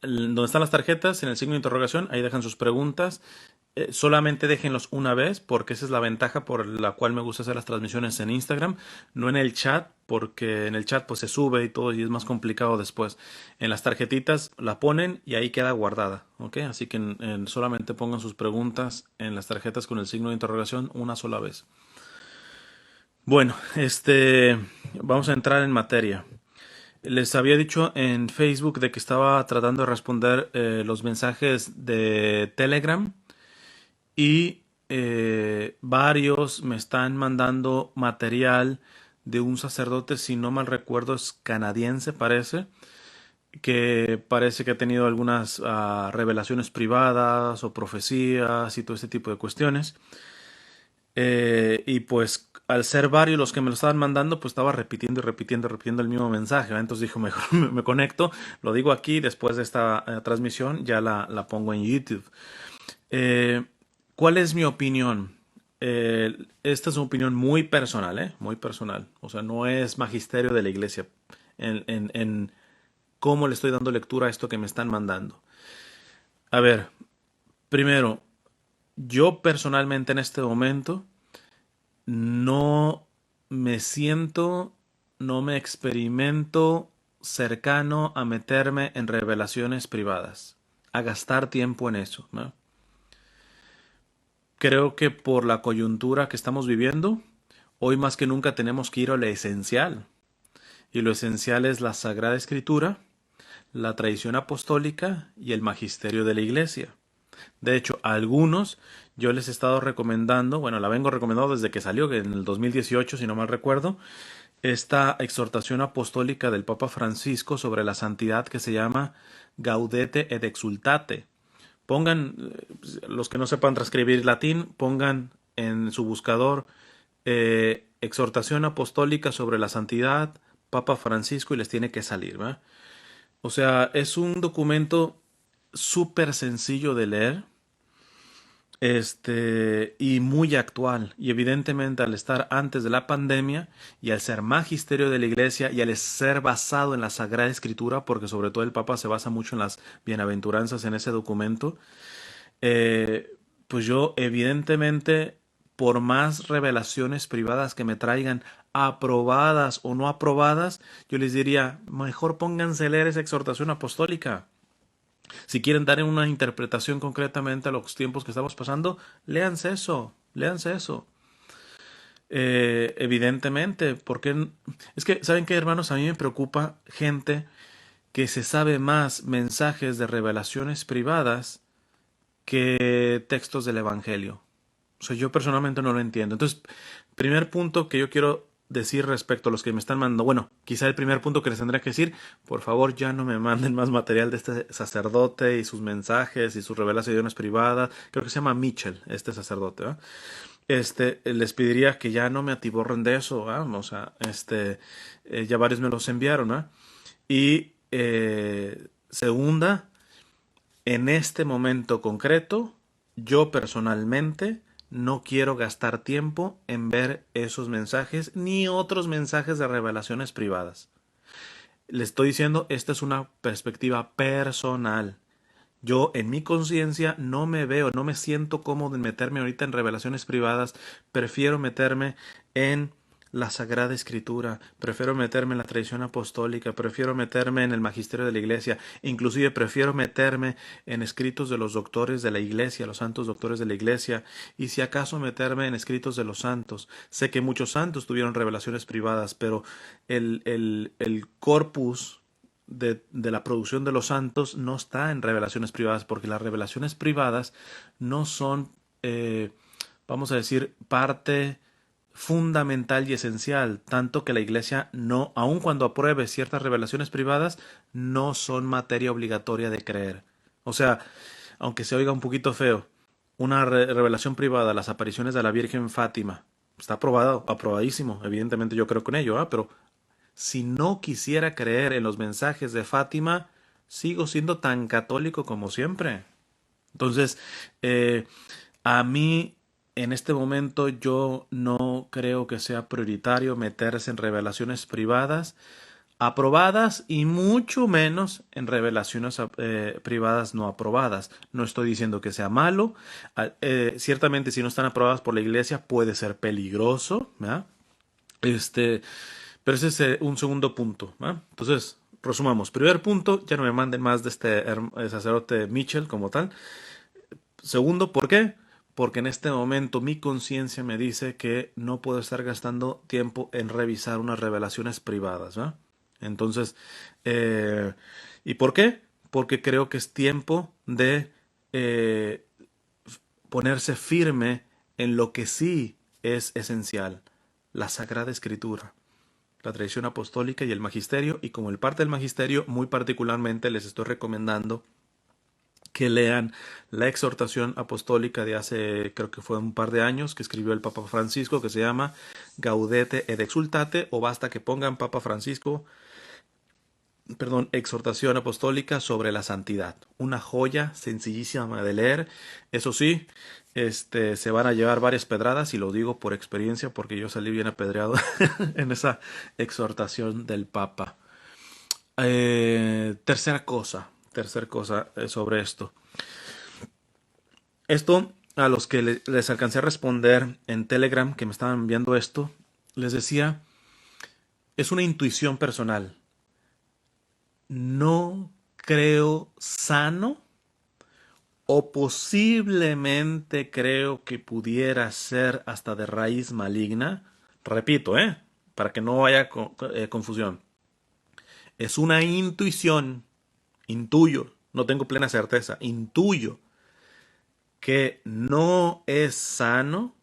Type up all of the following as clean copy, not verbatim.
donde están las tarjetas, en el signo de interrogación, ahí dejan sus preguntas. Solamente déjenlos una vez, porque esa es la ventaja por la cual me gusta hacer las transmisiones en Instagram, no en el chat, porque en el chat pues se sube y todo y es más complicado después. En las tarjetitas la ponen y ahí queda guardada, ¿ok? Así que solamente pongan sus preguntas en las tarjetas con el signo de interrogación una sola vez. Bueno, vamos a entrar en materia. Les había dicho en Facebook de que estaba tratando de responder los mensajes de Telegram y varios me están mandando material de un sacerdote, si no mal recuerdo, es canadiense, parece que ha tenido algunas revelaciones privadas o profecías y todo este tipo de cuestiones. Y pues al ser varios los que me lo estaban mandando, pues estaba repitiendo y repitiendo y repitiendo el mismo mensaje, ¿verdad? Entonces dijo, mejor me conecto, lo digo aquí, después de esta transmisión ya la pongo en YouTube. Eh, ¿Cuál es mi opinión? Esta es una opinión muy personal, ¿eh? Muy personal. O sea, no es magisterio de la iglesia en cómo le estoy dando lectura a esto que me están mandando. A ver, primero, yo personalmente en este momento no me siento, no me experimento cercano a meterme en revelaciones privadas, a gastar tiempo en eso, ¿no? Creo que por la coyuntura que estamos viviendo, hoy más que nunca tenemos que ir a lo esencial. Y lo esencial es la Sagrada Escritura, la tradición apostólica y el magisterio de la Iglesia. De hecho, a algunos yo les he estado recomendando, bueno, la vengo recomendando desde que salió, que en el 2018, si no mal recuerdo, esta exhortación apostólica del Papa Francisco sobre la santidad que se llama Gaudete et Exultate. Pongan, los que no sepan transcribir latín, pongan en su buscador exhortación apostólica sobre la santidad, Papa Francisco, y les tiene que salir, ¿verdad? O sea, es un documento súper sencillo de leer, y muy actual. Y evidentemente al estar antes de la pandemia y al ser magisterio de la iglesia y al ser basado en la Sagrada Escritura, porque sobre todo el Papa se basa mucho en las bienaventuranzas en ese documento, pues yo evidentemente, por más revelaciones privadas que me traigan, aprobadas o no aprobadas, yo les diría, mejor pónganse a leer esa exhortación apostólica. Si quieren dar una interpretación concretamente a los tiempos que estamos pasando, léanse eso, léanse eso. Evidentemente, porque es que, ¿saben qué, hermanos? A mí me preocupa gente que se sabe más mensajes de revelaciones privadas que textos del Evangelio. O sea, yo personalmente no lo entiendo. Entonces, primer punto que yo quiero decir respecto a los que me están mandando, bueno, quizá el primer punto que les tendría que decir, por favor ya no me manden más material de este sacerdote y sus mensajes y sus revelaciones privadas. Creo que se llama Mitchell, este sacerdote, ¿verdad? Les pediría que ya no me atiborren de eso, ¿verdad? O sea, ya varios me los enviaron, ¿verdad? Y segunda, en este momento concreto, yo personalmente no quiero gastar tiempo en ver esos mensajes ni otros mensajes de revelaciones privadas. Le estoy diciendo, esta es una perspectiva personal. Yo en mi conciencia no me veo, no me siento cómodo en meterme ahorita en revelaciones privadas. Prefiero meterme en la Sagrada Escritura, prefiero meterme en la tradición apostólica, prefiero meterme en el magisterio de la Iglesia, inclusive prefiero meterme en escritos de los doctores de la Iglesia, los santos doctores de la Iglesia, y si acaso meterme en escritos de los santos. Sé que muchos santos tuvieron revelaciones privadas, pero el corpus de la producción de los santos no está en revelaciones privadas, porque las revelaciones privadas no son, vamos a decir, parte fundamental y esencial, tanto que la Iglesia no, aun cuando apruebe ciertas revelaciones privadas, no son materia obligatoria de creer. O sea, aunque se oiga un poquito feo, una revelación privada, las apariciones de la Virgen Fátima, está aprobado, aprobadísimo, evidentemente yo creo con ello, pero si no quisiera creer en los mensajes de Fátima, sigo siendo tan católico como siempre. Entonces, a mí, en este momento, yo no creo que sea prioritario meterse en revelaciones privadas, aprobadas y mucho menos en revelaciones privadas no aprobadas. No estoy diciendo que sea malo. Ciertamente si no están aprobadas por la iglesia puede ser peligroso, ¿verdad? Este, pero ese es un segundo punto, ¿verdad? Entonces, resumamos. Primer punto, ya no me manden más de este sacerdote Mitchell como tal. Segundo, ¿por qué? Porque en este momento mi conciencia me dice que no puedo estar gastando tiempo en revisar unas revelaciones privadas, ¿verdad? Entonces, eh, ¿y por qué? Porque creo que es tiempo de eh, ponerse firme en lo que sí es esencial, la Sagrada Escritura, la tradición apostólica y el magisterio, y como el parte del magisterio, muy particularmente les estoy recomendando que lean la exhortación apostólica de hace, creo que fue un par de años, que escribió el Papa Francisco, que se llama Gaudete et Exultate, o basta que pongan Papa Francisco, perdón, exhortación apostólica sobre la santidad. Una joya sencillísima de leer. Eso sí, se van a llevar varias pedradas, y lo digo por experiencia, porque yo salí bien apedreado en esa exhortación del Papa. Tercera cosa sobre esto. Esto a los que les alcancé a responder en Telegram que me estaban enviando esto, les decía, es una intuición personal. No creo sano o posiblemente creo que pudiera ser hasta de raíz maligna. Repito, para que no haya confusión. Es una intuición, intuyo, no tengo plena certeza, intuyo que no es sano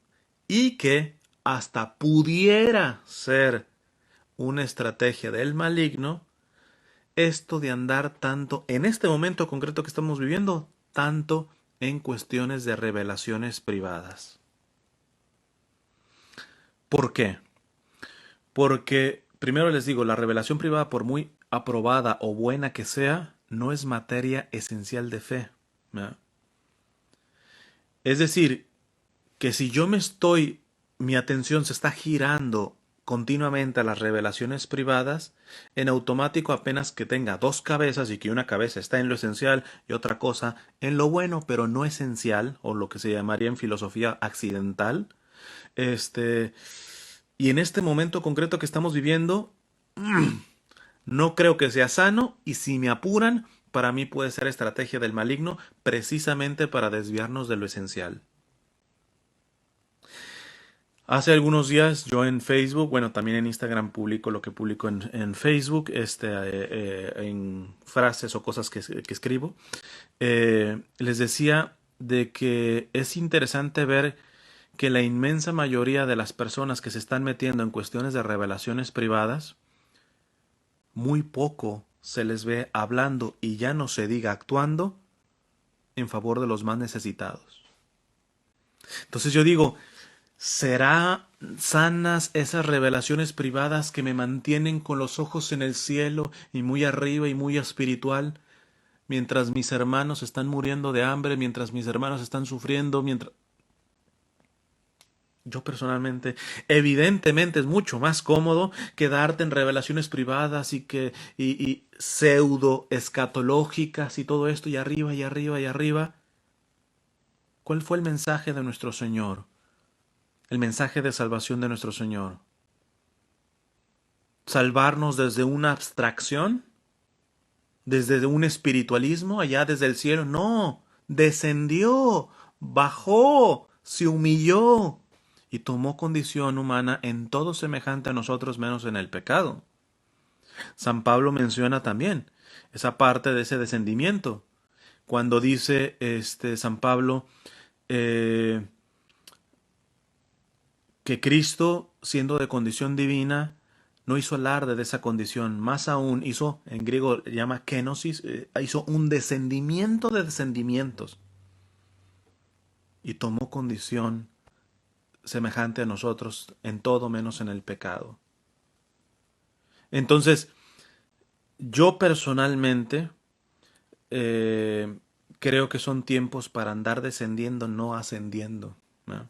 y que hasta pudiera ser una estrategia del maligno esto de andar tanto, en este momento concreto que estamos viviendo, tanto en cuestiones de revelaciones privadas. ¿Por qué? Porque, primero les digo, la revelación privada, por muy aprobada o buena que sea, no es materia esencial de fe, ¿verdad? Es decir, que si yo mi atención se está girando continuamente a las revelaciones privadas, en automático apenas que tenga dos cabezas y que una cabeza está en lo esencial y otra cosa en lo bueno, pero no esencial, o lo que se llamaría en filosofía accidental, y en este momento concreto que estamos viviendo, no creo que sea sano, y si me apuran, para mí puede ser estrategia del maligno precisamente para desviarnos de lo esencial. Hace algunos días yo en Facebook, bueno, también en Instagram publico lo que publico en Facebook, en frases o cosas que escribo. Les decía de que es interesante ver que la inmensa mayoría de las personas que se están metiendo en cuestiones de revelaciones privadas, muy poco se les ve hablando, y ya no se diga actuando, en favor de los más necesitados. Entonces yo digo, ¿será sanas esas revelaciones privadas que me mantienen con los ojos en el cielo y muy arriba y muy espiritual, mientras mis hermanos están muriendo de hambre, mientras mis hermanos están sufriendo, mientras... Yo personalmente, evidentemente es mucho más cómodo quedarte en revelaciones privadas y pseudo escatológicas y todo esto, y arriba y arriba y arriba. ¿Cuál fue el mensaje de nuestro Señor? El mensaje de salvación de nuestro Señor. ¿Salvarnos desde una abstracción? ¿Desde un espiritualismo allá desde el cielo? No, descendió, bajó, se humilló y tomó condición humana en todo semejante a nosotros menos en el pecado. San Pablo menciona también esa parte de ese descendimiento, cuando dice San Pablo, que Cristo, siendo de condición divina, no hizo alarde de esa condición, más aún hizo, en griego llama kenosis, hizo un descendimiento de descendimientos y tomó condición semejante a nosotros en todo menos en el pecado. Entonces, yo personalmente eh, creo que son tiempos para andar descendiendo, no ascendiendo, ¿no?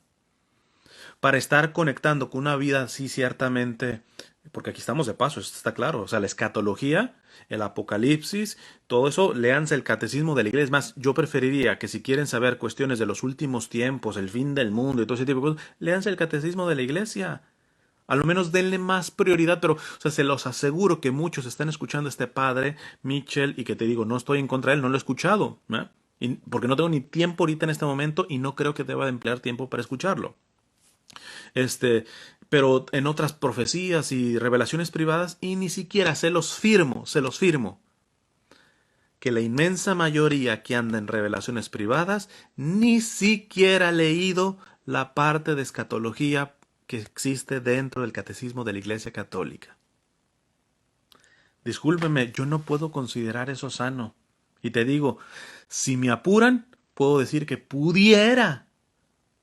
Para estar conectando con una vida así ciertamente porque aquí estamos de paso, esto está claro. O sea, la escatología, el apocalipsis, todo eso, léanse el catecismo de la iglesia. Es más, yo preferiría que si quieren saber cuestiones de los últimos tiempos, el fin del mundo y todo ese tipo de cosas, léanse el catecismo de la iglesia. A lo menos denle más prioridad, pero, o sea, se los aseguro que muchos están escuchando a este padre, Mitchell, y que te digo, no estoy en contra de él, no lo he escuchado, ¿eh? Porque no tengo ni tiempo ahorita en este momento y no creo que deba de emplear tiempo para escucharlo. Este, pero en otras profecías y revelaciones privadas, y ni siquiera se los firmo, que la inmensa mayoría que anda en revelaciones privadas ni siquiera ha leído la parte de escatología que existe dentro del catecismo de la Iglesia Católica. Discúlpeme, yo no puedo considerar eso sano. Y te digo, si me apuran, puedo decir que pudiera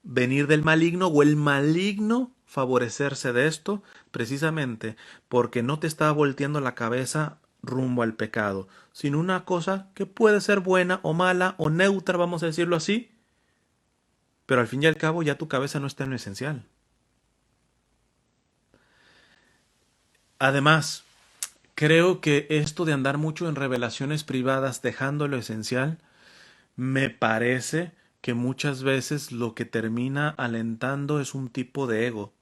venir del maligno o el maligno favorecerse de esto precisamente porque no te está volteando la cabeza rumbo al pecado, sino una cosa que puede ser buena o mala o neutra, vamos a decirlo así, pero al fin y al cabo ya tu cabeza no está en lo esencial. Además, creo que esto de andar mucho en revelaciones privadas dejando lo esencial, me parece que muchas veces lo que termina alentando es un tipo de ego.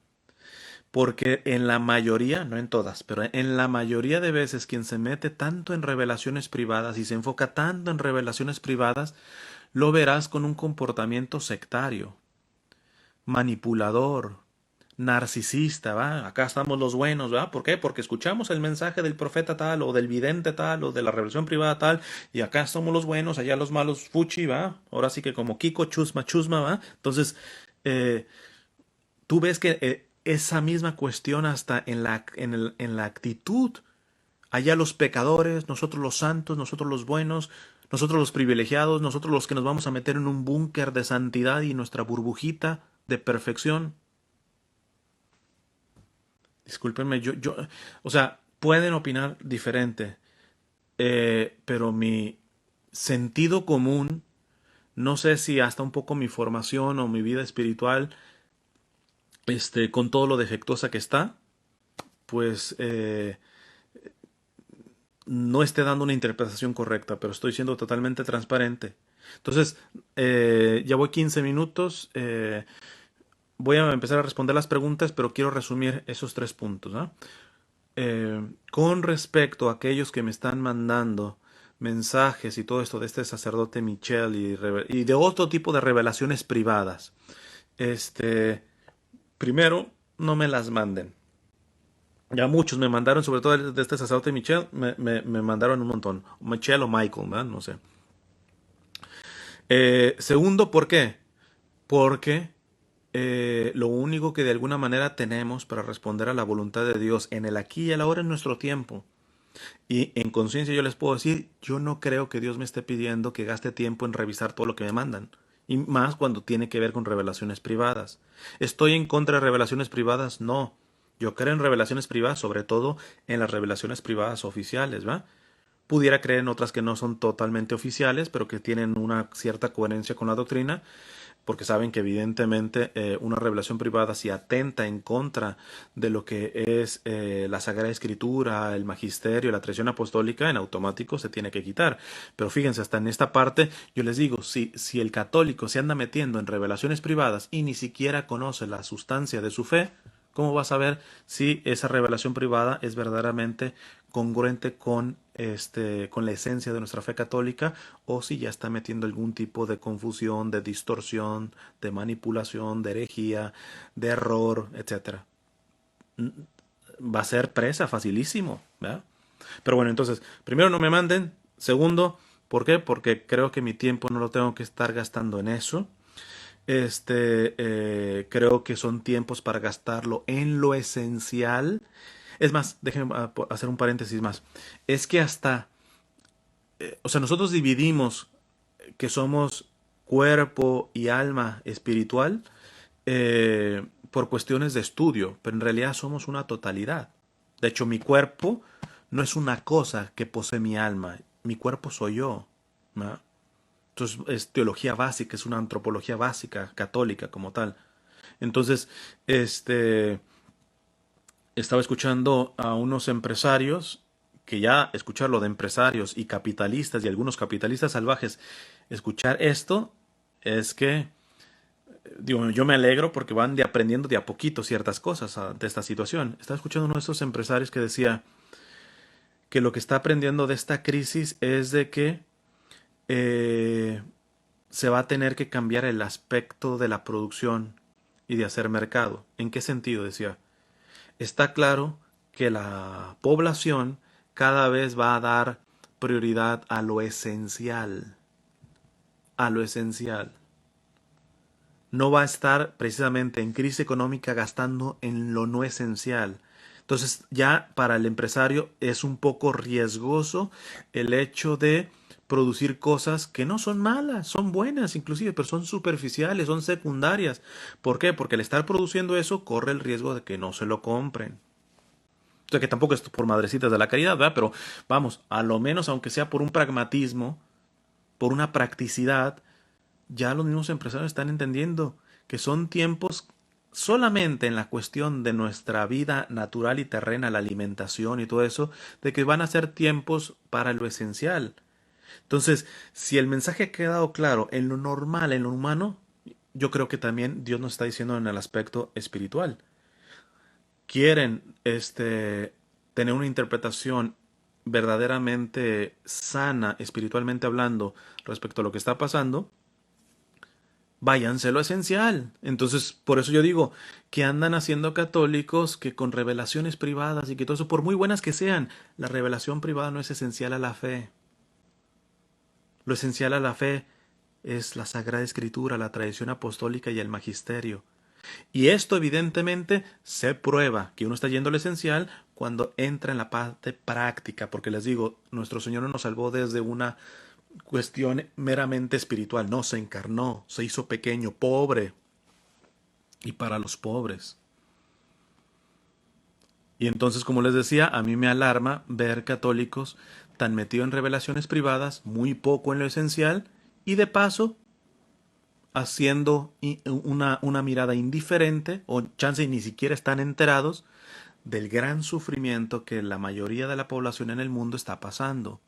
Porque en la mayoría, no en todas, pero en la mayoría de veces quien se mete tanto en revelaciones privadas y se enfoca tanto en revelaciones privadas, lo verás con un comportamiento sectario, manipulador, narcisista, ¿va? Acá estamos los buenos, ¿va? ¿Por qué? Porque escuchamos el mensaje del profeta tal o del vidente tal o de la revelación privada tal y acá somos los buenos, allá los malos fuchi, ¿va? Ahora sí que como Kiko chusma chusma, ¿va? Entonces, eh, tú ves que esa misma cuestión hasta en la actitud, allá los pecadores, nosotros los santos, nosotros los buenos, nosotros los privilegiados, nosotros los que nos vamos a meter en un búnker de santidad y nuestra burbujita de perfección. Discúlpenme, o sea, pueden opinar diferente, pero mi sentido común, no sé si hasta un poco mi formación o mi vida espiritual, con todo lo defectuosa que está, pues no esté dando una interpretación correcta, pero estoy siendo totalmente transparente. Entonces, ya voy 15 minutos. Voy a empezar a responder las preguntas, pero quiero resumir esos tres puntos, ¿no? Con respecto a aquellos que me están mandando mensajes y todo esto de este sacerdote Michel y de otro tipo de revelaciones privadas, este, primero, no me las manden. Ya muchos me mandaron, sobre todo de este sacerdote Michel, me mandaron un montón. Michel o Michael, ¿verdad? No sé. Segundo, ¿por qué? Porque lo único que de alguna manera tenemos para responder a la voluntad de Dios en el aquí y el ahora es nuestro tiempo. Y en conciencia yo les puedo decir, yo no creo que Dios me esté pidiendo que gaste tiempo en revisar todo lo que me mandan. Y más cuando tiene que ver con revelaciones privadas. ¿Estoy en contra de revelaciones privadas? No. Yo creo en revelaciones privadas, sobre todo en las revelaciones privadas oficiales, ¿va? Pudiera creer en otras que no son totalmente oficiales, pero que tienen una cierta coherencia con la doctrina, porque saben que evidentemente una revelación privada si atenta en contra de lo que es la Sagrada Escritura, el magisterio, la tradición apostólica, en automático se tiene que quitar. Pero fíjense, hasta en esta parte yo les digo, si el católico se anda metiendo en revelaciones privadas y ni siquiera conoce la sustancia de su fe, ¿cómo vas a ver si esa revelación privada es verdaderamente congruente con la esencia de nuestra fe católica o si ya está metiendo algún tipo de confusión, de distorsión, de manipulación, de herejía, de error, etcétera? Va a ser presa facilísimo, ¿verdad? Pero bueno, entonces, primero no me manden, segundo, ¿por qué? Porque creo que mi tiempo no lo tengo que estar gastando en eso. Creo que son tiempos para gastarlo en lo esencial. Es más, déjenme hacer un paréntesis más. Es que hasta, o sea, nosotros dividimos que somos cuerpo y alma espiritual por cuestiones de estudio, pero en realidad somos una totalidad. De hecho, mi cuerpo no es una cosa que posee mi alma, mi cuerpo soy yo, ¿no? Entonces es teología básica, es una antropología básica, católica como tal. Entonces, este, estaba escuchando a unos empresarios, que ya escuchar lo de empresarios y capitalistas y algunos capitalistas salvajes, escuchar esto es que, digo, yo me alegro porque van de aprendiendo de a poquito ciertas cosas de esta situación. Estaba escuchando a uno de estos empresarios que decía que lo que está aprendiendo de esta crisis es de que eh, se va a tener que cambiar el aspecto de la producción y de hacer mercado. ¿En qué sentido? Decía, está claro que la población cada vez va a dar prioridad a lo esencial, a lo esencial. No va a estar precisamente en crisis económica gastando en lo no esencial. Entonces ya para el empresario es un poco riesgoso el hecho de producir cosas que no son malas, son buenas inclusive, pero son superficiales, son secundarias. ¿Por qué? Porque al estar produciendo eso corre el riesgo de que no se lo compren. O sea que tampoco es por madrecitas de la caridad, ¿verdad? Pero vamos, a lo menos aunque sea por un pragmatismo, por una practicidad, ya los mismos empresarios están entendiendo que son tiempos solamente en la cuestión de nuestra vida natural y terrena, la alimentación y todo eso, de que van a ser tiempos para lo esencial. Entonces, si el mensaje ha quedado claro en lo normal, en lo humano, yo creo que también Dios nos está diciendo en el aspecto espiritual. Quieren tener una interpretación verdaderamente sana, espiritualmente hablando, respecto a lo que está pasando, váyanse a lo esencial. Entonces, por eso yo digo, que andan haciendo católicos que con revelaciones privadas y que todo eso, por muy buenas que sean, la revelación privada no es esencial a la fe. Lo esencial a la fe es la Sagrada Escritura, la tradición apostólica y el magisterio. Y esto evidentemente se prueba que uno está yendo a lo esencial cuando entra en la parte práctica, porque les digo, nuestro Señor no nos salvó desde una cuestión meramente espiritual, no, se encarnó, se hizo pequeño, pobre, y para los pobres. Y entonces, como les decía, a mí me alarma ver católicos tan metidos en revelaciones privadas, muy poco en lo esencial, y de paso haciendo una mirada indiferente, o chance y ni siquiera están enterados del gran sufrimiento que la mayoría de la población en el mundo está pasando.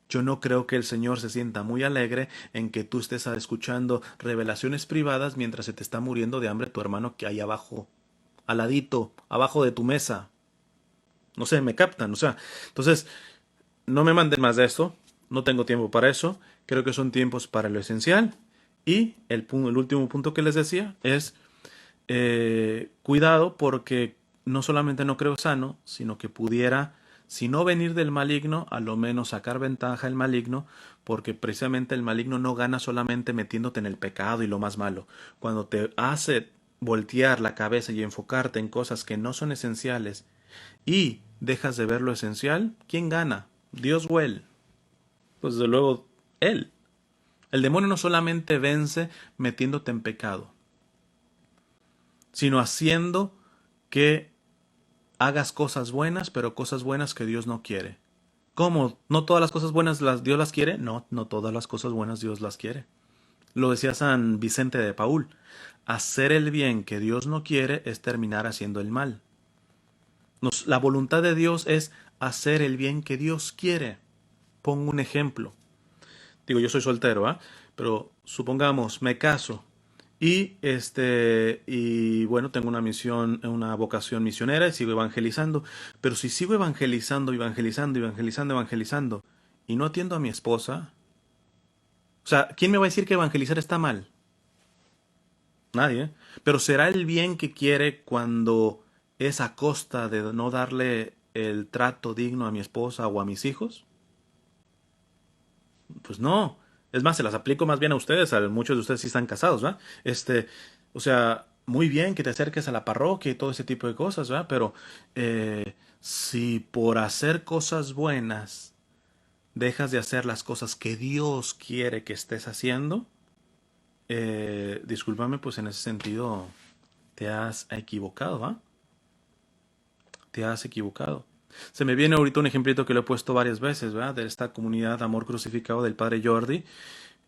Yo no creo que el Señor se sienta muy alegre en que tú estés escuchando revelaciones privadas mientras se te está muriendo de hambre tu hermano que hay abajo, al ladito, abajo de tu mesa. No sé, me captan, o sea, entonces no me manden más de esto, no tengo tiempo para eso, creo que son tiempos para lo esencial. Y el último punto que les decía es cuidado porque no solamente no creo sano, sino que pudiera, si no venir del maligno, a lo menos sacar ventaja el maligno, porque precisamente el maligno no gana solamente metiéndote en el pecado y lo más malo. Cuando te hace voltear la cabeza y enfocarte en cosas que no son esenciales y dejas de ver lo esencial, ¿quién gana? ¿Dios o él? Pues desde luego él. El demonio no solamente vence metiéndote en pecado, sino haciendo que hagas cosas buenas, pero cosas buenas que Dios no quiere. ¿Cómo? ¿No todas las cosas buenas Dios las quiere? No, no todas las cosas buenas Dios las quiere. Lo decía San Vicente de Paúl. Hacer el bien que Dios no quiere es terminar haciendo el mal. La voluntad de Dios es hacer el bien que Dios quiere. Pongo un ejemplo. Digo, yo soy soltero, ¿ah? Pero supongamos, me caso y bueno, tengo una misión, una vocación misionera y sigo evangelizando. Pero si sigo evangelizando, evangelizando, evangelizando, evangelizando y no atiendo a mi esposa, o sea, ¿quién me va a decir que evangelizar está mal? Nadie, ¿eh? Pero ¿será el bien que quiere cuando es a costa de no darle el trato digno a mi esposa o a mis hijos? Pues no. Es más, se las aplico más bien a ustedes, a muchos de ustedes sí están casados, ¿va? O sea, muy bien que te acerques a la parroquia y todo ese tipo de cosas, ¿va? Pero si por hacer cosas buenas dejas de hacer las cosas que Dios quiere que estés haciendo, discúlpame, pues en ese sentido te has equivocado, ¿va? Te has equivocado. Se me viene ahorita un ejemplito que lo he puesto varias veces, ¿verdad? De esta comunidad Amor Crucificado del Padre Jordi,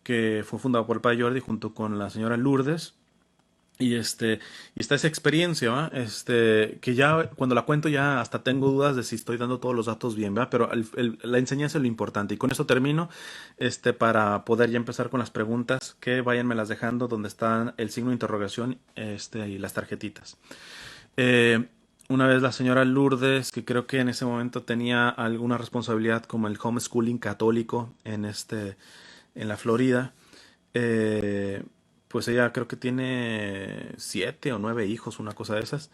que fue fundado por el Padre Jordi junto con la señora Lourdes. Y está esa experiencia, ¿va? Que ya cuando la cuento ya hasta tengo dudas de si estoy dando todos los datos bien, ¿va? Pero la enseñanza es lo importante. Y con eso termino, para poder ya empezar con las preguntas, que váyanme las dejando donde están el signo de interrogación, y las tarjetitas. Eh, una vez la señora Lourdes, que creo que en ese momento tenía alguna responsabilidad como el homeschooling católico en la Florida, eh, pues ella creo que tiene 7 o 9 hijos, una cosa de esas.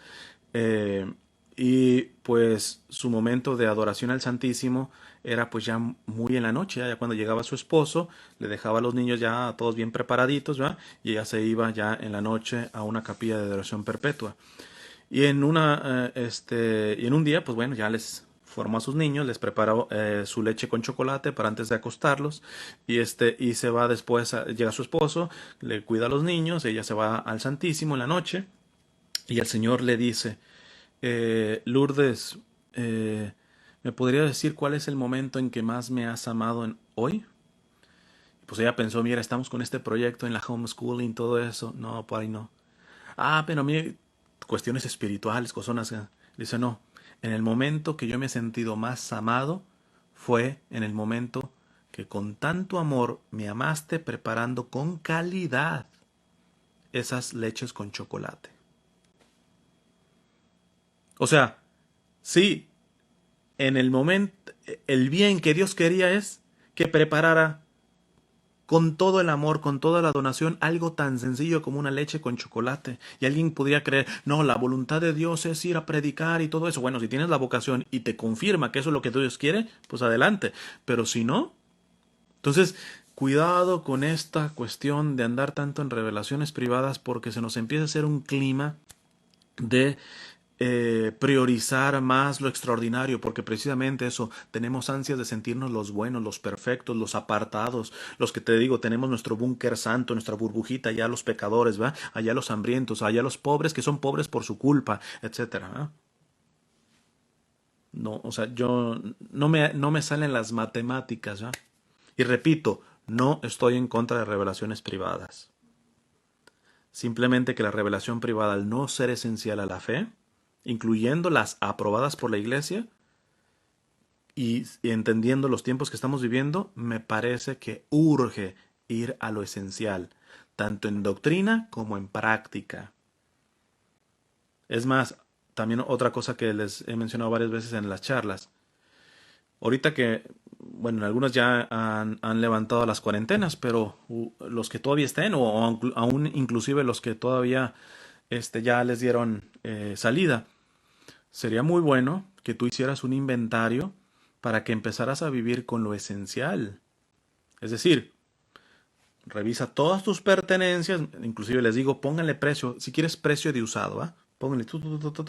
Eh, y pues su momento de adoración al Santísimo era pues ya muy en la noche, ya cuando llegaba su esposo, le dejaba a los niños ya todos bien preparaditos, ¿va? Y ella se iba ya en la noche a una capilla de adoración perpetua. Y en un día, pues bueno, ya les formó a sus niños, les preparó su leche con chocolate para antes de acostarlos y se va después, llega su esposo, le cuida a los niños, ella se va al Santísimo en la noche y el Señor le dice, Lourdes, ¿me podría decir cuál es el momento en que más me has amado hoy? Pues ella pensó, mira, estamos con este proyecto en la homeschooling, todo eso. No, por ahí no. Ah, pero a mí, cuestiones espirituales, cosas. Dice, no. En el momento que yo me he sentido más amado fue en el momento que con tanto amor me amaste preparando con calidad esas leches con chocolate. O sea, sí, en el momento, el bien que Dios quería es que preparara con todo el amor, con toda la donación, algo tan sencillo como una leche con chocolate. Y alguien podría creer, no, la voluntad de Dios es ir a predicar y todo eso. Bueno, si tienes la vocación y te confirma que eso es lo que Dios quiere, pues adelante. Pero si no, entonces, cuidado con esta cuestión de andar tanto en revelaciones privadas porque se nos empieza a hacer un clima de priorizar más lo extraordinario, porque precisamente eso, tenemos ansias de sentirnos los buenos, los perfectos, los apartados, los que te digo, tenemos nuestro búnker santo, nuestra burbujita, allá los pecadores, ¿va? Allá los hambrientos, allá los pobres que son pobres por su culpa, etcétera, ¿va? No, o sea, yo no me salen las matemáticas, ¿va? Y repito, no estoy en contra de revelaciones privadas. Simplemente que la revelación privada, al no ser esencial a la fe, incluyendo las aprobadas por la Iglesia, y entendiendo los tiempos que estamos viviendo, me parece que urge ir a lo esencial, tanto en doctrina como en práctica. Es más, también otra cosa que les he mencionado varias veces en las charlas. Ahorita que, bueno, algunos ya han levantado las cuarentenas, pero los que todavía estén, o aún inclusive los que todavía ya les dieron salida, sería muy bueno que tú hicieras un inventario para que empezaras a vivir con lo esencial. Es decir, revisa todas tus pertenencias, inclusive les digo, pónganle precio, si quieres precio de usado, ¿va? Pónganle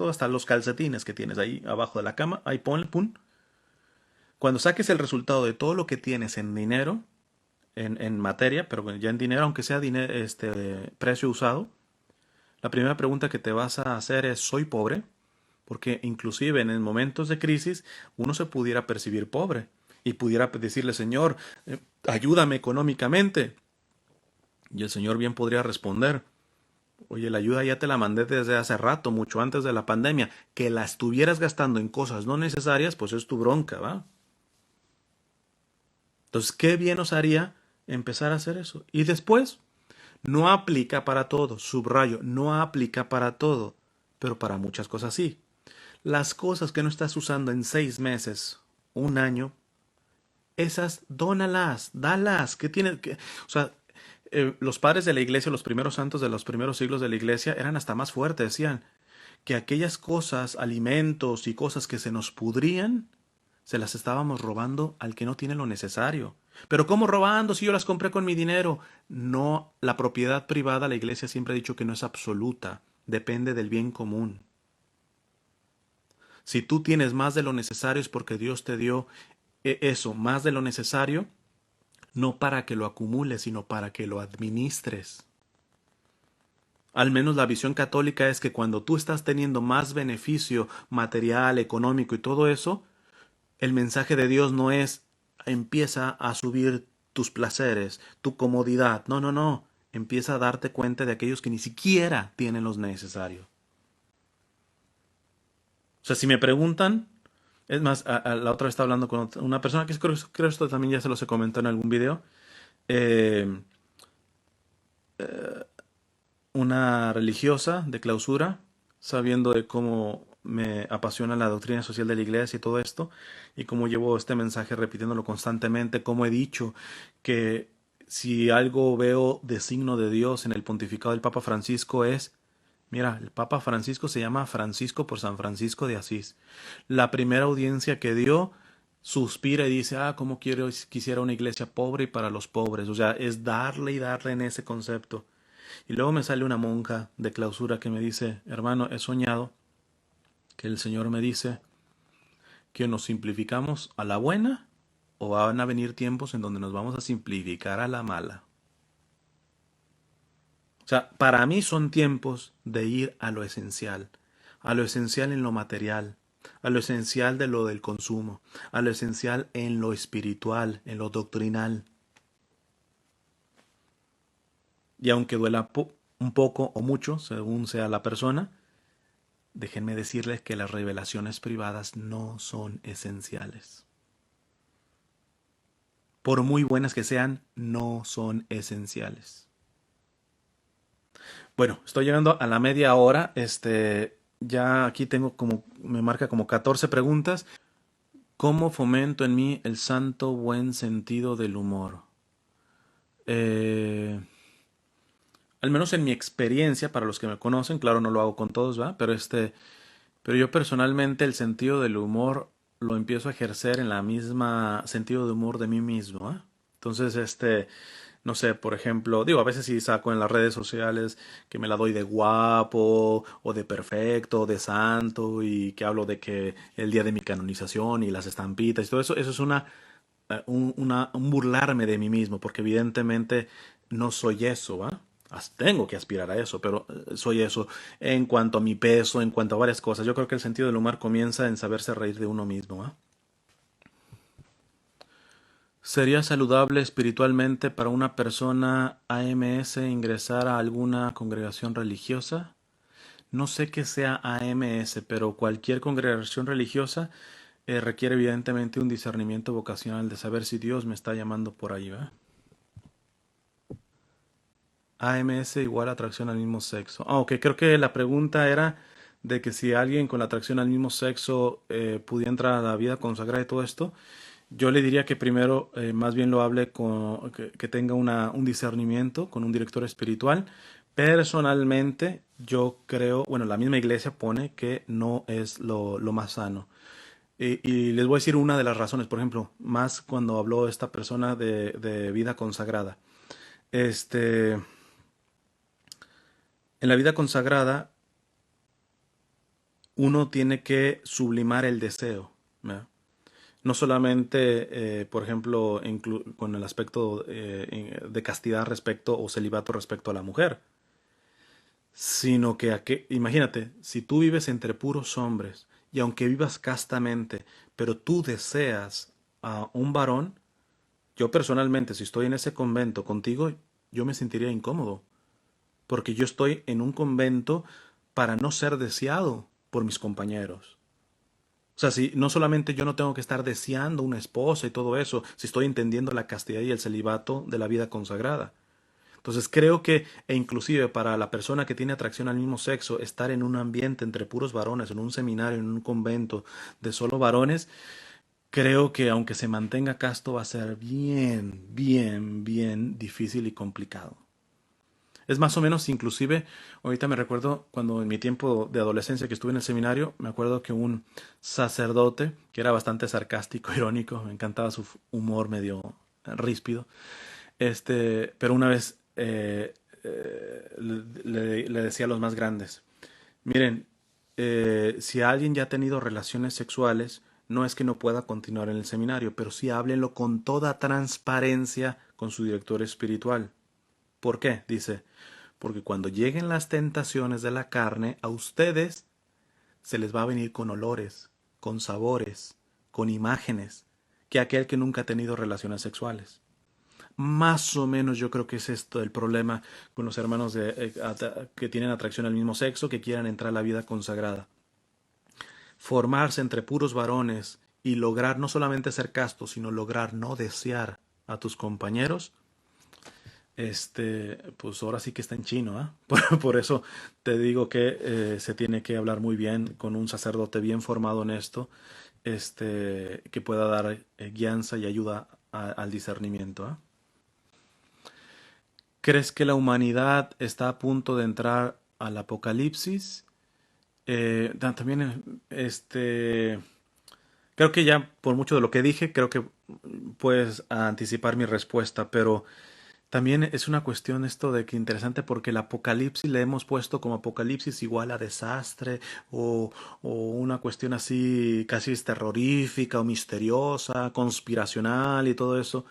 hasta los calcetines que tienes ahí abajo de la cama, ahí ponle, pum. Cuando saques el resultado de todo lo que tienes en dinero, en materia, pero ya en dinero, aunque sea dinero, precio usado, la primera pregunta que te vas a hacer es, ¿soy pobre? Porque inclusive en momentos de crisis uno se pudiera percibir pobre y pudiera decirle, Señor, ayúdame económicamente. Y el Señor bien podría responder, oye, la ayuda ya te la mandé desde hace rato, mucho antes de la pandemia. Que la estuvieras gastando en cosas no necesarias, pues es tu bronca, ¿va? Entonces, qué bien nos haría empezar a hacer eso. Y después, no aplica para todo, subrayo, no aplica para todo, pero para muchas cosas sí. Las cosas que no estás usando en 6 meses, un año, esas dónalas, dalas. ¿Qué tienes que? O sea, los padres de la iglesia, los primeros santos de los primeros siglos de la iglesia, eran hasta más fuertes. Decían que aquellas cosas, alimentos y cosas que se nos pudrían, se las estábamos robando al que no tiene lo necesario. Pero ¿cómo robando si yo las compré con mi dinero? No, la propiedad privada, la iglesia siempre ha dicho que no es absoluta, depende del bien común. Si tú tienes más de lo necesario es porque Dios te dio eso, más de lo necesario, no para que lo acumules, sino para que lo administres. Al menos la visión católica es que cuando tú estás teniendo más beneficio material, económico y todo eso, el mensaje de Dios no es empieza a subir tus placeres, tu comodidad. No, no, no. empieza a darte cuenta de aquellos que ni siquiera tienen lo necesario. O sea, si me preguntan, es más, la otra vez estaba hablando con una persona que creo esto también ya se los he comentado en algún video. eh, una religiosa de clausura, sabiendo de cómo me apasiona la doctrina social de la iglesia y todo esto, y cómo llevo este mensaje repitiéndolo constantemente, como he dicho que si algo veo de signo de Dios en el pontificado del Papa Francisco es, mira, el Papa Francisco se llama Francisco por San Francisco de Asís. La primera audiencia que dio suspira y dice, cómo quisiera una iglesia pobre y para los pobres. O sea, es darle y darle en ese concepto. Y luego me sale una monja de clausura que me dice, hermano, he soñado que el Señor me dice que nos simplificamos a la buena o van a venir tiempos en donde nos vamos a simplificar a la mala. O sea, para mí son tiempos de ir a lo esencial en lo material, a lo esencial de lo del consumo, a lo esencial en lo espiritual, en lo doctrinal. Y aunque duela un poco o mucho, según sea la persona, déjenme decirles que las revelaciones privadas no son esenciales. Por muy buenas que sean, no son esenciales. Bueno, estoy llegando a la media hora. Ya aquí tengo me marca como 14 preguntas. ¿Cómo fomento en mí el santo buen sentido del humor? Eh, Al menos en mi experiencia, para los que me conocen, claro, no lo hago con todos, ¿va? Pero yo personalmente el sentido del humor lo empiezo a ejercer en la misma sentido de humor de mí mismo, ¿eh? Entonces, no sé, por ejemplo, digo, a veces sí saco en las redes sociales que me la doy de guapo, o de perfecto, o de santo, y que hablo de que el día de mi canonización y las estampitas y todo eso, eso es un burlarme de mí mismo, porque evidentemente no soy eso, ¿va? Tengo que aspirar a eso, pero soy eso en cuanto a mi peso, en cuanto a varias cosas. Yo creo que el sentido del humor comienza en saberse reír de uno mismo, ¿va? ¿Sería saludable espiritualmente para una persona AMS ingresar a alguna congregación religiosa? No sé qué sea AMS, pero cualquier congregación religiosa requiere evidentemente un discernimiento vocacional de saber si Dios me está llamando por ahí, ¿va? AMS igual atracción al mismo sexo. Ok, creo que la pregunta era de que si alguien con la atracción al mismo sexo pudiera entrar a la vida consagrada y todo esto. Yo le diría que primero más bien lo hable que tenga un discernimiento con un director espiritual. Personalmente, yo creo, bueno, la misma iglesia pone que no es lo más sano. Y les voy a decir una de las razones, por ejemplo, más cuando habló esta persona de vida consagrada. Este, en la vida consagrada, uno tiene que sublimar el deseo, ¿verdad? No solamente, por ejemplo, con el aspecto de castidad respecto o celibato respecto a la mujer, sino imagínate, si tú vives entre puros hombres y aunque vivas castamente, pero tú deseas a un varón, yo personalmente, si estoy en ese convento contigo, yo me sentiría incómodo, porque yo estoy en un convento para no ser deseado por mis compañeros. O sea, si no solamente yo no tengo que estar deseando una esposa y todo eso, si estoy entendiendo la castidad y el celibato de la vida consagrada. Entonces creo que, e inclusive para la persona que tiene atracción al mismo sexo, estar en un ambiente entre puros varones, en un seminario, en un convento de solo varones, creo que aunque se mantenga casto va a ser bien, bien, bien difícil y complicado. Es más o menos, inclusive, ahorita me recuerdo cuando en mi tiempo de adolescencia que estuve en el seminario, me acuerdo que un sacerdote, que era bastante sarcástico, irónico, me encantaba su humor medio ríspido, pero una vez le decía a los más grandes, miren, si alguien ya ha tenido relaciones sexuales, no es que no pueda continuar en el seminario, pero sí háblenlo con toda transparencia con su director espiritual. ¿Por qué? Dice, porque cuando lleguen las tentaciones de la carne, a ustedes se les va a venir con olores, con sabores, con imágenes, que aquel que nunca ha tenido relaciones sexuales. Más o menos yo creo que es esto el problema con los hermanos que tienen atracción al mismo sexo, que quieran entrar a la vida consagrada. Formarse entre puros varones y lograr no solamente ser casto, sino lograr no desear a tus compañeros, pues ahora sí que está en chino, ¿ah? Por eso te digo que se tiene que hablar muy bien con un sacerdote bien formado en esto, que pueda dar guianza y ayuda al discernimiento, ¿ah? ¿Crees que la humanidad está a punto de entrar al apocalipsis? También, creo que ya por mucho de lo que dije, creo que puedes anticipar mi respuesta, pero también es una cuestión esto de que interesante porque el apocalipsis le hemos puesto como apocalipsis igual a desastre o una cuestión así casi terrorífica o misteriosa, conspiracional y todo eso.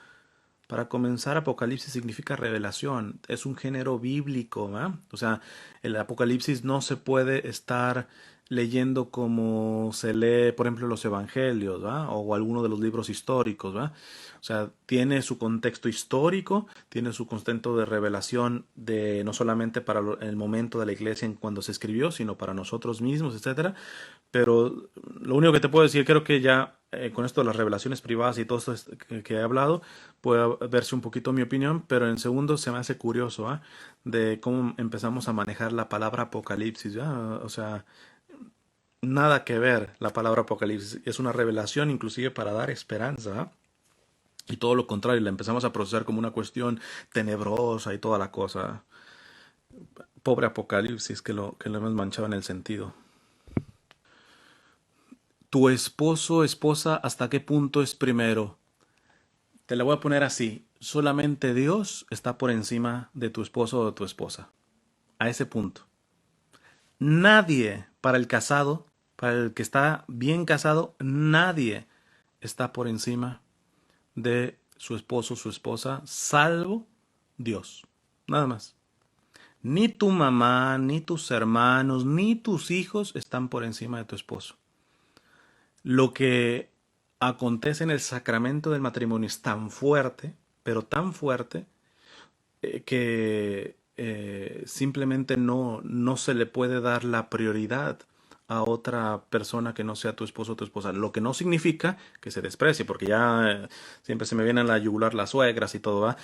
Para comenzar, Apocalipsis significa revelación, es un género bíblico, ¿va? O sea, el Apocalipsis no se puede estar leyendo como se lee, por ejemplo, los Evangelios, ¿va? O alguno de los libros históricos, ¿va? O sea, tiene su contexto histórico, tiene su contexto de revelación de no solamente para el momento de la iglesia en cuando se escribió, sino para nosotros mismos, etcétera. Pero lo único que te puedo decir, creo que ya con esto de las revelaciones privadas y todo esto que he hablado, puede verse un poquito mi opinión, pero en segundo se me hace curioso, ¿ah? De cómo empezamos a manejar la palabra apocalipsis, ¿ya? O sea, nada que ver la palabra apocalipsis, es una revelación inclusive para dar esperanza, ¿ah? Y todo lo contrario, la empezamos a procesar como una cuestión tenebrosa y toda la cosa. Pobre apocalipsis que lo hemos manchado en el sentido. Tu esposo, esposa, ¿hasta qué punto es primero? Te la voy a poner así. Solamente Dios está por encima de tu esposo o de tu esposa. A ese punto. Nadie, para el casado, para el que está bien casado, nadie está por encima de su esposo o su esposa, salvo Dios. Nada más. Ni tu mamá, ni tus hermanos, ni tus hijos están por encima de tu esposo. Lo que acontece en el sacramento del matrimonio es tan fuerte, pero tan fuerte, que simplemente no se le puede dar la prioridad a otra persona que no sea tu esposo o tu esposa. Lo que no significa que se desprecie, porque ya siempre se me vienen a la yugular las suegras y todo, ¿va?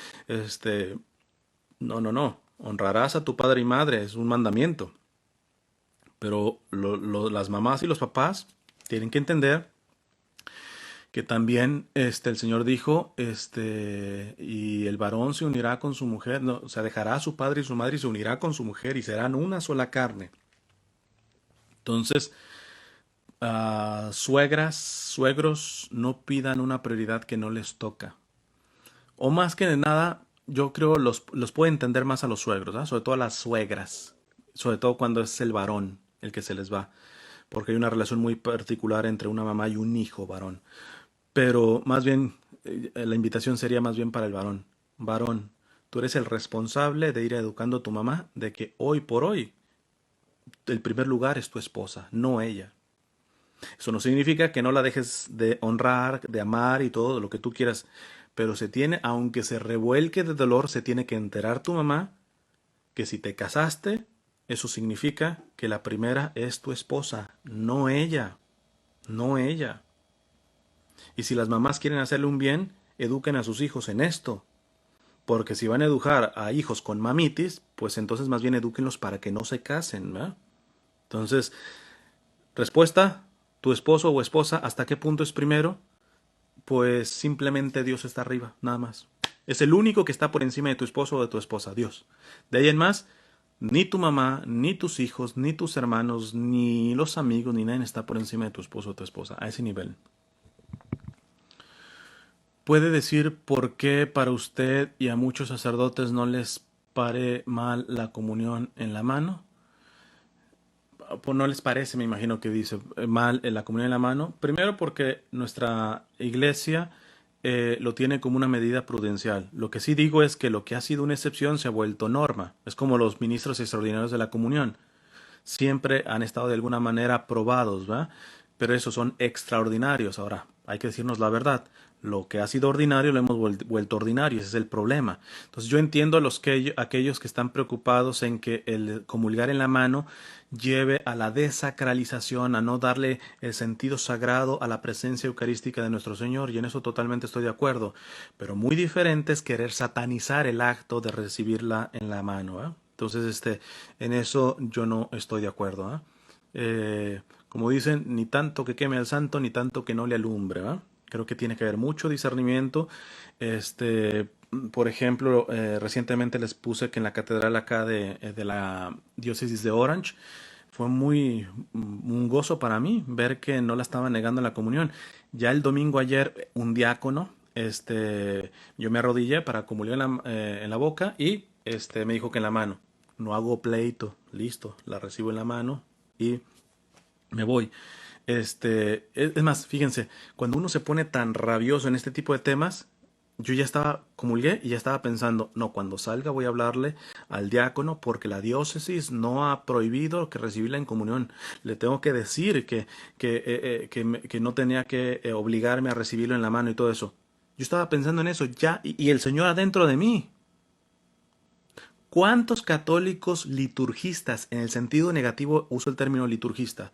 No, no, no. Honrarás a tu padre y madre, es un mandamiento. Pero las mamás y los papás tienen que entender que también el Señor dijo, y el varón se unirá con su mujer, no, o sea, dejará a su padre y su madre y se unirá con su mujer y serán una sola carne. Entonces, suegras, suegros, no pidan una prioridad que no les toca. O más que nada, yo creo los puede entender más a los suegros, ¿ah? Sobre todo a las suegras, sobre todo cuando es el varón el que se les va, porque hay una relación muy particular entre una mamá y un hijo varón. Pero más bien, la invitación sería más bien para el varón. Varón, tú eres el responsable de ir educando a tu mamá de que hoy por hoy el primer lugar es tu esposa, no ella. Eso no significa que no la dejes de honrar, de amar y todo lo que tú quieras, pero se tiene, aunque se revuelque de dolor, se tiene que enterar tu mamá que si te casaste, eso significa que la primera es tu esposa, no ella, no ella. Y si las mamás quieren hacerle un bien, eduquen a sus hijos en esto. Porque si van a educar a hijos con mamitis, pues entonces más bien edúquenlos para que no se casen, ¿verdad? Entonces, respuesta, tu esposo o esposa, ¿hasta qué punto es primero? Pues simplemente Dios está arriba, nada más. Es el único que está por encima de tu esposo o de tu esposa, Dios. De ahí en más, ni tu mamá, ni tus hijos, ni tus hermanos, ni los amigos, ni nadie está por encima de tu esposo o tu esposa, a ese nivel. ¿Puede decir por qué para usted y a muchos sacerdotes no les pare mal la comunión en la mano? Pues no les parece, me imagino que dice mal la comunión en la mano. Primero porque nuestra iglesia lo tiene como una medida prudencial. Lo que sí digo es que lo que ha sido una excepción se ha vuelto norma. Es como los ministros extraordinarios de la comunión. Siempre han estado de alguna manera probados, ¿va? Pero esos son extraordinarios. Ahora, hay que decirnos la verdad. lo que ha sido ordinario lo hemos vuelto ordinario, ese es el problema. Entonces yo entiendo a aquellos que están preocupados en que el comulgar en la mano lleve a la desacralización, a no darle el sentido sagrado a la presencia eucarística de nuestro Señor, y en eso totalmente estoy de acuerdo. Pero muy diferente es querer satanizar el acto de recibirla en la mano, ¿eh? Entonces, en eso yo no estoy de acuerdo, ¿eh? Como dicen, ni tanto que queme al santo, ni tanto que no le alumbre, ¿va? Creo que tiene que haber mucho discernimiento. Este, por ejemplo, recientemente les puse que en la catedral acá de la diócesis de Orange fue un gozo para mí ver que no la estaban negando en la comunión. Ya el domingo ayer, un diácono, yo me arrodillé para comulgar en la boca y me dijo que en la mano. No hago pleito, listo, la recibo en la mano y me voy. Es más, fíjense, cuando uno se pone tan rabioso en este tipo de temas, yo ya estaba, comulgué y ya estaba pensando, no, cuando salga voy a hablarle al diácono porque la diócesis no ha prohibido que recibirla en comunión. Le tengo que decir que no tenía que obligarme a recibirlo en la mano y todo eso. Yo estaba pensando en eso ya y el Señor adentro de mí. ¿Cuántos católicos liturgistas, en el sentido negativo uso el término liturgista,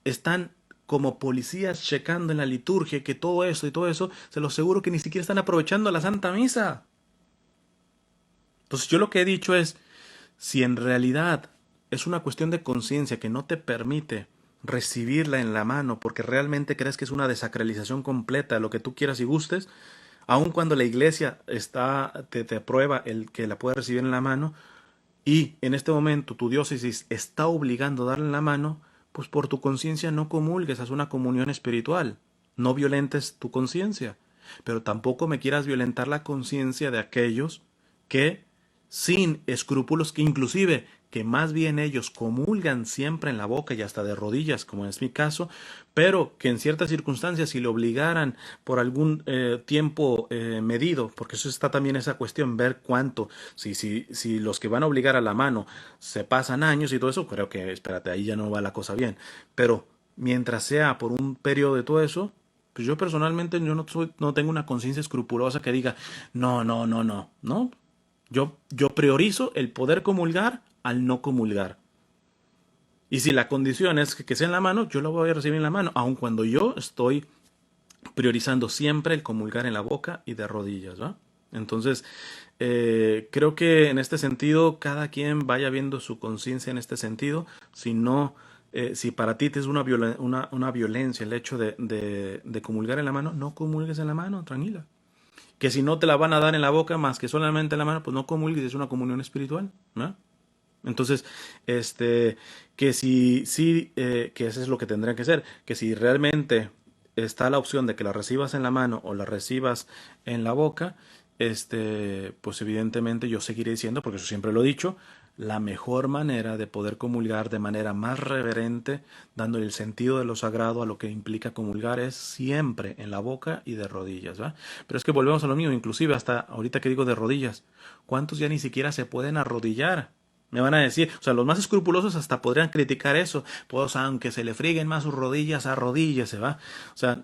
están como policías checando en la liturgia que todo eso y todo eso, se los aseguro que ni siquiera están aprovechando la Santa Misa? Entonces yo lo que he dicho es, si en realidad es una cuestión de conciencia que no te permite recibirla en la mano porque realmente crees que es una desacralización completa de lo que tú quieras y gustes, aun cuando la iglesia te aprueba el que la pueda recibir en la mano, y en este momento tu diócesis está obligando a darle en la mano, pues por tu conciencia no comulgues, haz una comunión espiritual, no violentes tu conciencia, pero tampoco me quieras violentar la conciencia de aquellos que sin escrúpulos, que inclusive que más bien ellos comulgan siempre en la boca y hasta de rodillas, como es mi caso, pero que en ciertas circunstancias si le obligaran por algún tiempo medido, porque eso está también esa cuestión, ver cuánto, si los que van a obligar a la mano se pasan años y todo eso, creo que, espérate, ahí ya no va la cosa bien, pero mientras sea por un periodo de todo eso, pues yo personalmente yo no tengo una conciencia escrupulosa que diga, no, no, no, no, no. Yo priorizo el poder comulgar al no comulgar. Y si la condición es que sea en la mano, yo lo voy a recibir en la mano, aun cuando yo estoy priorizando siempre el comulgar en la boca y de rodillas, ¿va? Entonces, creo que en este sentido, cada quien vaya viendo su conciencia en este sentido. Si no, si para ti te es una violencia el hecho de comulgar en la mano, no comulgues en la mano, tranquila. Que si no te la van a dar en la boca más que solamente en la mano, pues no comulgues, es una comunión espiritual, ¿no? Entonces, que si sí, que eso es lo que tendría que ser, que si realmente está la opción de que la recibas en la mano o la recibas en la boca, pues evidentemente yo seguiré diciendo, porque eso siempre lo he dicho, la mejor manera de poder comulgar de manera más reverente, dándole el sentido de lo sagrado a lo que implica comulgar, es siempre en la boca y de rodillas, ¿va? Pero es que volvemos a lo mismo, inclusive hasta ahorita que digo de rodillas, ¿cuántos ya ni siquiera se pueden arrodillar? Me van a decir, o sea, los más escrupulosos hasta podrían criticar eso, pues aunque se le frieguen más sus rodillas, arrodíllese, ¿va? O sea,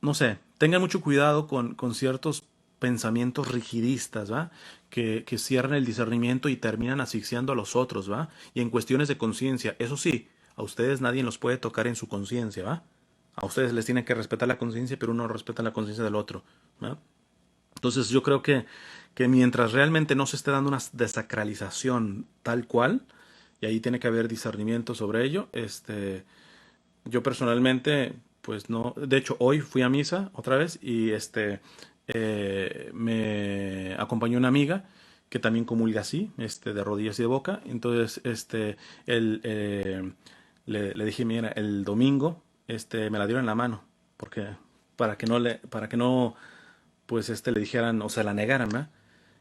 no sé, tengan mucho cuidado con ciertos pensamientos rigidistas, ¿va? Que cierran el discernimiento y terminan asfixiando a los otros, ¿va? Y en cuestiones de conciencia, eso sí, a ustedes nadie los puede tocar en su conciencia, ¿va? A ustedes les tienen que respetar la conciencia, pero uno respeta la conciencia del otro, ¿va? Entonces yo creo que mientras realmente no se esté dando una desacralización tal cual, y ahí tiene que haber discernimiento sobre ello, yo personalmente, pues no, de hecho hoy fui a misa otra vez y me acompañó una amiga que también comulga así, de rodillas y de boca. Entonces, él, le dije, mira, el domingo, me la dieron en la mano, porque para que no, pues, le dijeran o se la negaran, ¿verdad?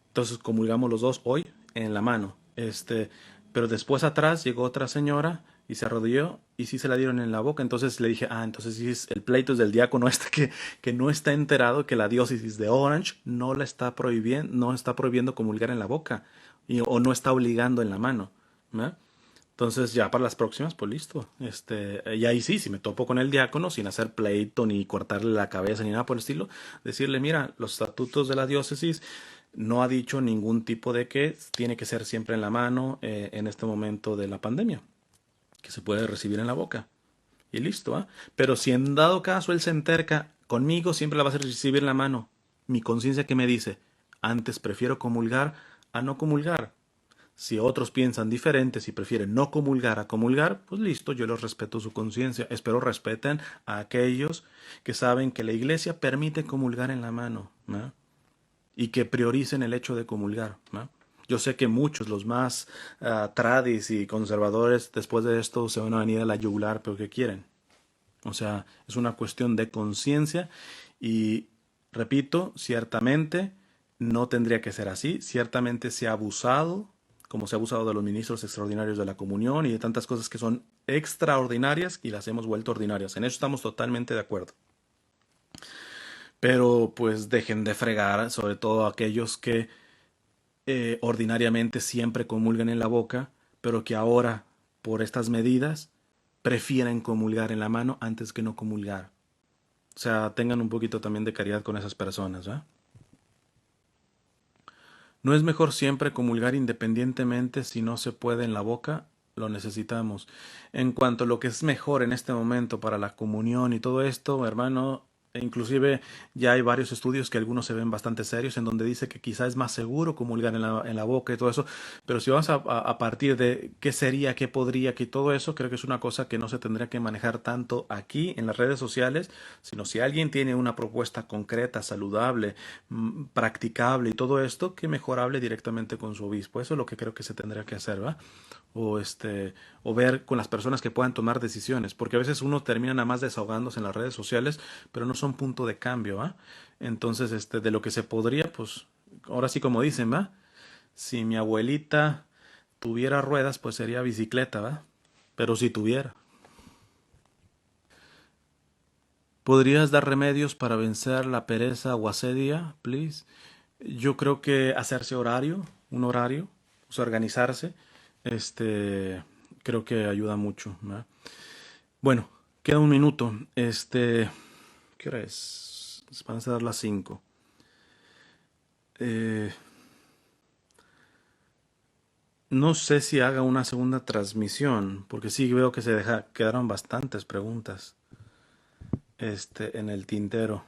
Entonces comulgamos los dos hoy en la mano. Pero después atrás llegó otra señora y se arrodilló y sí se la dieron en la boca. Entonces le dije, entonces sí el pleito es del diácono que no está enterado que la diócesis de Orange no la está prohibiendo, no está prohibiendo comulgar en la boca o no está obligando en la mano, ¿verdad? Entonces ya para las próximas, pues listo. Y ahí sí, si me topo con el diácono, sin hacer pleito, ni cortarle la cabeza, ni nada por el estilo, decirle, mira, los estatutos de la diócesis no ha dicho ningún tipo de que tiene que ser siempre en la mano en este momento de la pandemia, que se puede recibir en la boca. Y listo, ¿ah? Pero si en dado caso él se enterca conmigo, siempre la vas a recibir en la mano. Mi conciencia que me dice, antes prefiero comulgar a no comulgar. Si otros piensan diferente, si prefieren no comulgar a comulgar, pues listo, yo les respeto su conciencia. Espero respeten a aquellos que saben que la iglesia permite comulgar en la mano, ¿no? Y que prioricen el hecho de comulgar, ¿no? Yo sé que muchos, los más tradis y conservadores, después de esto se van a venir a la yugular, pero ¿qué quieren? O sea, es una cuestión de conciencia y, repito, ciertamente no tendría que ser así. Ciertamente se ha abusado, como se ha abusado de los ministros extraordinarios de la comunión y de tantas cosas que son extraordinarias y las hemos vuelto ordinarias. En eso estamos totalmente de acuerdo. Pero pues dejen de fregar, sobre todo aquellos que ordinariamente siempre comulgan en la boca, pero que ahora, por estas medidas, prefieren comulgar en la mano antes que no comulgar. O sea, tengan un poquito también de caridad con esas personas, ¿eh? ¿No es mejor siempre comulgar independientemente si no se puede en la boca? Lo necesitamos. En cuanto a lo que es mejor en este momento para la comunión y todo esto, hermano, e inclusive ya hay varios estudios que algunos se ven bastante serios en donde dice que quizá es más seguro comulgar en la boca y todo eso, pero si vamos a partir de qué sería, qué podría, que todo eso, creo que es una cosa que no se tendría que manejar tanto aquí en las redes sociales, sino si alguien tiene una propuesta concreta, saludable, practicable y todo esto, que mejor hable directamente con su obispo. Eso es lo que creo que se tendría que hacer, ¿va? O ver con las personas que puedan tomar decisiones, porque a veces uno termina nada más desahogándose en las redes sociales, pero no son punto de cambio, ¿va? Entonces, de lo que se podría, pues, ahora sí como dicen, ¿va? Si mi abuelita tuviera ruedas, pues sería bicicleta, ¿va? Pero si tuviera. ¿Podrías dar remedios para vencer la pereza o asedia, please? Yo creo que hacerse horario, un horario, o sea, organizarse, este, creo que ayuda mucho, ¿verdad? Bueno, queda un minuto. ¿Qué hora es? Van a ser las 5. Eh, no sé si haga una segunda transmisión, porque sí veo que quedaron bastantes preguntas, en el tintero.